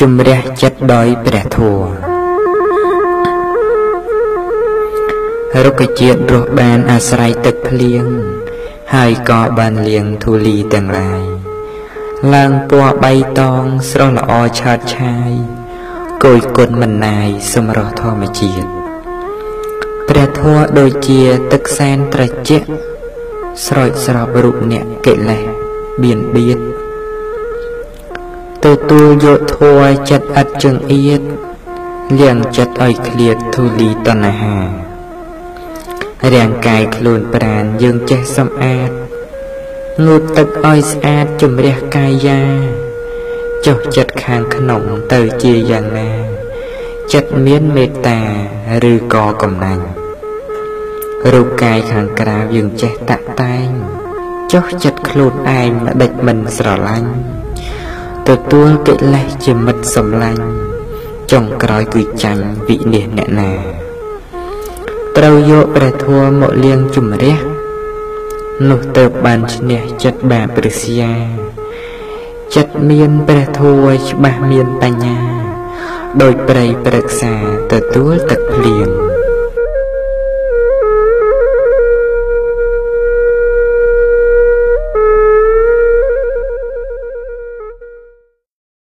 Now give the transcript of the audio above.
ជំរះចិត្តដោយព្រះធម៌រុក្ខជាតិរស់បានអាស្រ័យទឹកភ្លៀងហើយក៏បានលាងធូលីទាំងឡាយឡើងពណ៌បៃតងស្រស់ល្អឆើតឆាយគយគុណមិនណាយសម្រស់ធម្មជាតិព្រះធម៌ដូចជាទឹកសែនត្រជាក់ស្រោចស្រពរូបអ្នកកិលេសបៀនបៀតទទួលយកធម៌ចិត្តឥតចង្អៀតលាងចិត្តឲ្យឃ្លាតធូលីតណ្ហារាងកាយខ្លួនប្រាណយើងចេះសម្អាតងូតទឹកឲ្យស្អាតជំរះកាយាចុះចិត្តខាងក្នុងទៅជាយ៉ាងណាចិត្តមានមេត្តាឬក៏កំណាញ់រូបកាយខាងក្រៅយើងចេះតាក់តែងចុះចិត្តខ្លួនឯងមិនដេចមិនស្រឡាញ់ទទួលកិលេសជាមិត្តសម្លាញ់ចុងក្រោយគឺចាញ់វិនិច្ឆ័យអ្នកណាត្រូវយកព្រះធម៌មកលាងជំរះនោះទៅបានឈ្នះចិត្តបាបរិស្យាចិត្តមានព្រះធម៌ច្បាស់មានបញ្ញាដោយព្រៃព្រឹក្សាទទួលទឹកភ្លៀង